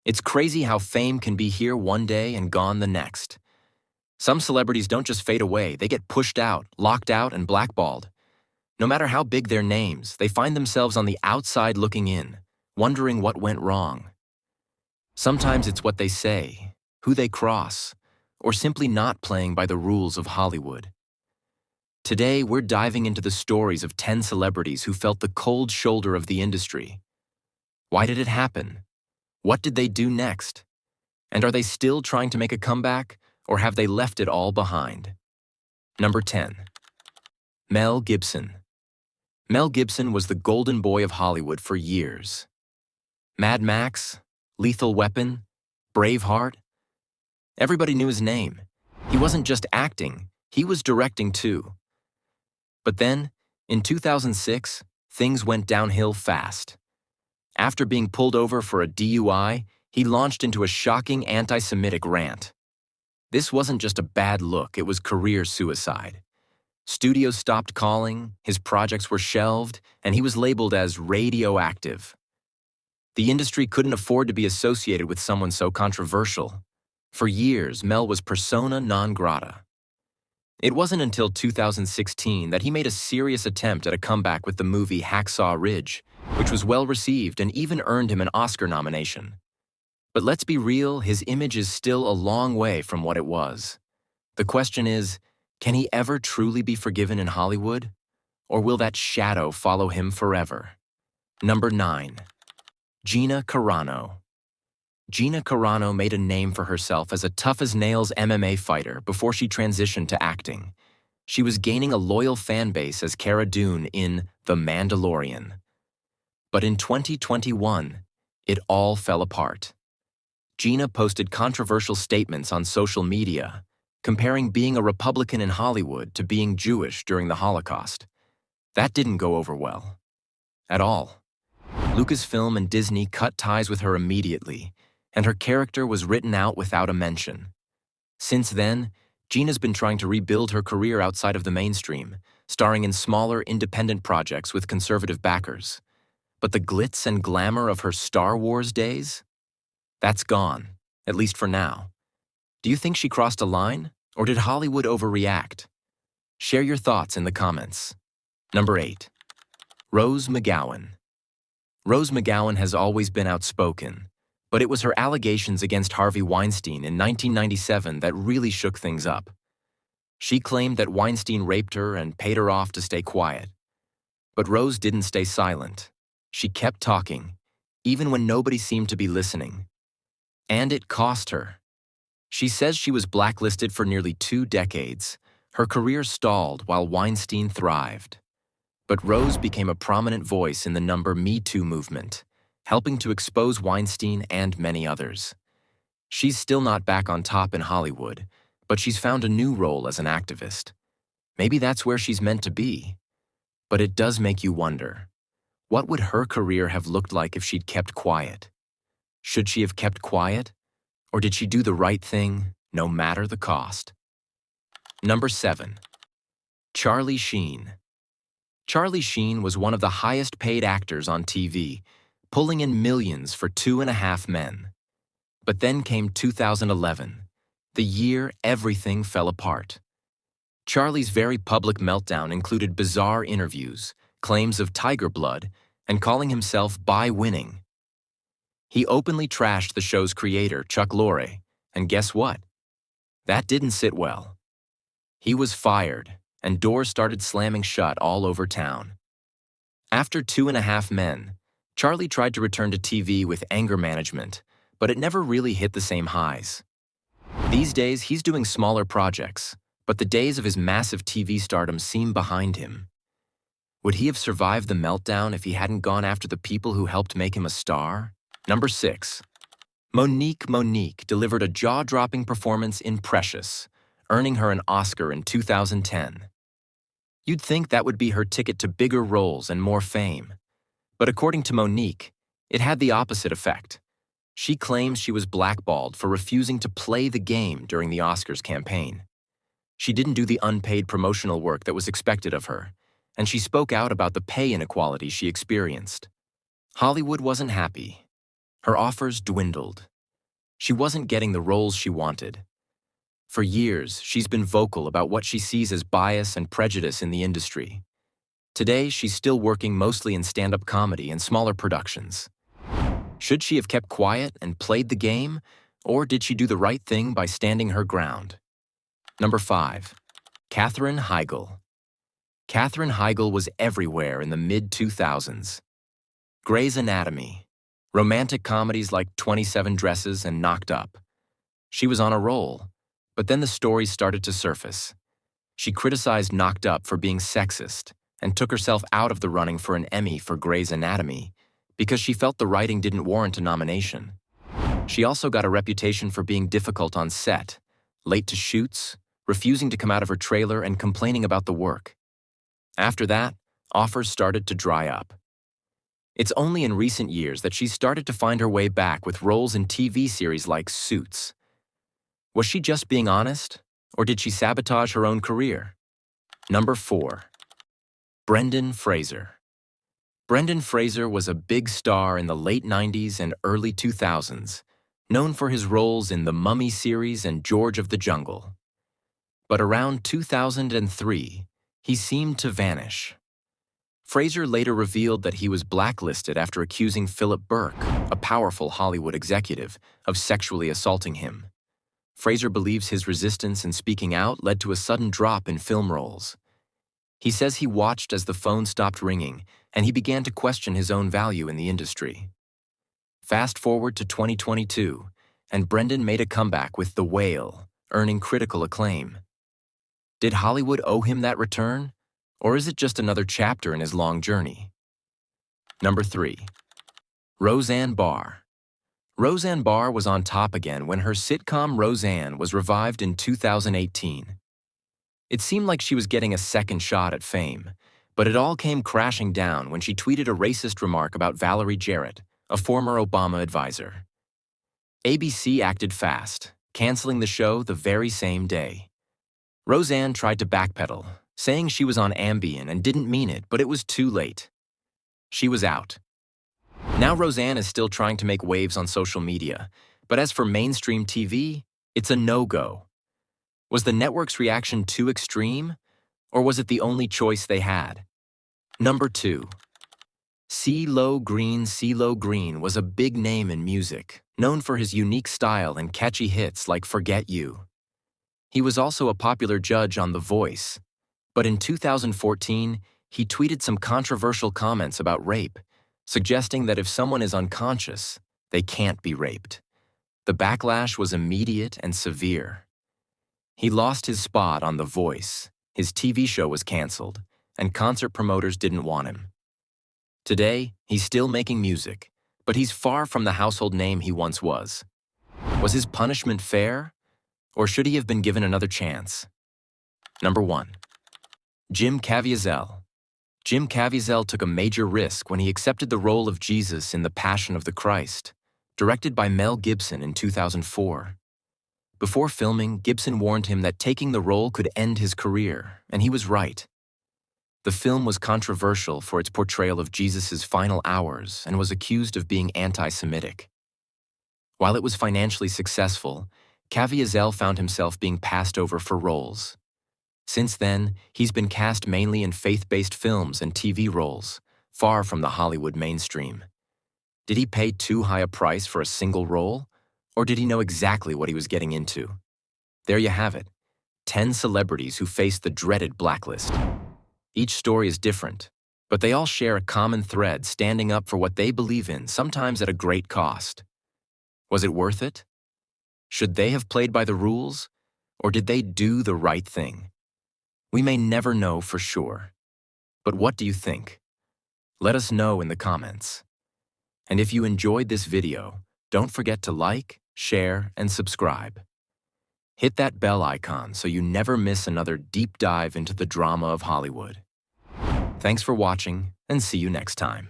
It's crazy how fame can be here one day and gone the next. Some celebrities don't just fade away, they get pushed out, locked out, and blackballed. No matter how big their names, they find themselves on the outside looking in, wondering what went wrong. Sometimes it's what they say, who they cross, or simply not playing by the rules of Hollywood. Today, we're diving into the stories of 10 celebrities who felt the cold shoulder of the industry. Why did it happen? What did they do next? And are they still trying to make a comeback, or have they left it all behind? Number 10. Mel Gibson. Mel Gibson was the golden boy of Hollywood for years. Mad Max, Lethal Weapon, Braveheart. Everybody knew his name. He wasn't just acting, he was directing too. But then, in 2006, things went downhill fast. After being pulled over for a DUI, he launched into a shocking anti-Semitic rant. This wasn't just a bad look, it was career suicide. Studios stopped calling, his projects were shelved, and he was labeled as radioactive. The industry couldn't afford to be associated with someone so controversial. For years, Mel was persona non grata. It wasn't until 2016 that he made a serious attempt at a comeback with the movie Hacksaw Ridge, which was well received and even earned him an Oscar nomination. But let's be real, his image is still a long way from what it was. The question is, can he ever truly be forgiven in Hollywood? Or will that shadow follow him forever? Number 9. Gina Carano. Gina Carano made a name for herself as a tough-as-nails MMA fighter before she transitioned to acting. She was gaining a loyal fan base as Cara Dune in The Mandalorian. But in 2021, it all fell apart. Gina posted controversial statements on social media, comparing being a Republican in Hollywood to being Jewish during the Holocaust. That didn't go over well. At all. Lucasfilm and Disney cut ties with her immediately, and her character was written out without a mention. Since then, Gina's been trying to rebuild her career outside of the mainstream, starring in smaller, independent projects with conservative backers. But the glitz and glamour of her Star Wars days? That's gone, at least for now. Do you think she crossed a line, or did Hollywood overreact? Share your thoughts in the comments. Number 8. Rose McGowan. Rose McGowan has always been outspoken, but it was her allegations against Harvey Weinstein in 1997 that really shook things up. She claimed that Weinstein raped her and paid her off to stay quiet. But Rose didn't stay silent. She kept talking, even when nobody seemed to be listening. And it cost her. She says she was blacklisted for nearly 2 decades. Her career stalled while Weinstein thrived. But Rose became a prominent voice in the Me Too movement, helping to expose Weinstein and many others. She's still not back on top in Hollywood, but she's found a new role as an activist. Maybe that's where she's meant to be. But it does make you wonder, what would her career have looked like if she'd kept quiet? Should she have kept quiet? Or did she do the right thing, no matter the cost? Number 7. Charlie Sheen. Charlie Sheen was one of the highest-paid actors on TV, pulling in millions for 2.5 Men. But then came 2011, the year everything fell apart. Charlie's very public meltdown included bizarre interviews, claims of tiger blood, and calling himself bi-winning. He openly trashed the show's creator, Chuck Lorre, and guess what? That didn't sit well. He was fired, and doors started slamming shut all over town. After 2.5 Men, Charlie tried to return to TV with anger management, but it never really hit the same highs. These days, he's doing smaller projects, but the days of his massive TV stardom seem behind him. Would he have survived the meltdown if he hadn't gone after the people who helped make him a star? Number 6. Monique delivered a jaw-dropping performance in Precious, earning her an Oscar in 2010. You'd think that would be her ticket to bigger roles and more fame. But according to Monique, it had the opposite effect. She claims she was blackballed for refusing to play the game during the Oscars campaign. She didn't do the unpaid promotional work that was expected of her, and she spoke out about the pay inequality she experienced. Hollywood wasn't happy. Her offers dwindled, She wasn't getting the roles she wanted. For years, she's been vocal about what she sees as bias and prejudice in the industry. Today, she's still working mostly in stand-up comedy and smaller productions. Should she have kept quiet and played the game, or did she do the right thing by standing her ground? Number 5. Katherine Heigl. Katherine Heigl was everywhere in the mid-2000s. Grey's Anatomy, romantic comedies like 27 Dresses and Knocked Up. She was on a roll, but then the stories started to surface. She criticized Knocked Up for being sexist and took herself out of the running for an Emmy for Grey's Anatomy because she felt the writing didn't warrant a nomination. She also got a reputation for being difficult on set, late to shoots, refusing to come out of her trailer, and complaining about the work. After that, offers started to dry up. It's only in recent years that she's started to find her way back with roles in TV series like Suits. Was she just being honest, or did she sabotage her own career? Number 4. Brendan Fraser. Brendan Fraser was a big star in the late 90s and early 2000s, known for his roles in the Mummy series and George of the Jungle. But around 2003, he seemed to vanish. Fraser later revealed that he was blacklisted after accusing Philip Burke, a powerful Hollywood executive, of sexually assaulting him. Fraser believes his resistance in speaking out led to a sudden drop in film roles. He says he watched as the phone stopped ringing, and he began to question his own value in the industry. Fast forward to 2022, and Brendan made a comeback with The Whale, earning critical acclaim. Did Hollywood owe him that return, or is it just another chapter in his long journey? Number 3. Roseanne Barr. Roseanne Barr was on top again when her sitcom Roseanne was revived in 2018. It seemed like she was getting a second shot at fame, but it all came crashing down when she tweeted a racist remark about Valerie Jarrett, a former Obama advisor. ABC acted fast, canceling the show the very same day. Roseanne tried to backpedal, saying she was on Ambien and didn't mean it, but it was too late. She was out. Now Roseanne is still trying to make waves on social media, but as for mainstream TV, it's a no-go. Was the network's reaction too extreme, or was it the only choice they had? Number 2. CeeLo Green. CeeLo Green was a big name in music, known for his unique style and catchy hits like Forget You. He was also a popular judge on The Voice, but in 2014, he tweeted some controversial comments about rape, suggesting that if someone is unconscious, they can't be raped. The backlash was immediate and severe. He lost his spot on The Voice, his TV show was canceled, and concert promoters didn't want him. Today, he's still making music, but he's far from the household name he once was. Was his punishment fair, or should he have been given another chance? Number 1. Jim Caviezel. Jim Caviezel took a major risk when he accepted the role of Jesus in The Passion of the Christ, directed by Mel Gibson in 2004. Before filming, Gibson warned him that taking the role could end his career, and he was right. The film was controversial for its portrayal of Jesus' final hours and was accused of being anti-Semitic. While it was financially successful, Caviezel found himself being passed over for roles. Since then, he's been cast mainly in faith-based films and TV roles, far from the Hollywood mainstream. Did he pay too high a price for a single role, or did he know exactly what he was getting into? There you have it, 10 celebrities who faced the dreaded blacklist. Each story is different, but they all share a common thread, standing up for what they believe in, sometimes at a great cost. Was it worth it? Should they have played by the rules, or did they do the right thing? We may never know for sure. But what do you think? Let us know in the comments. And if you enjoyed this video, don't forget to like, share, and subscribe. Hit that bell icon so you never miss another deep dive into the drama of Hollywood. Thanks for watching, and see you next time.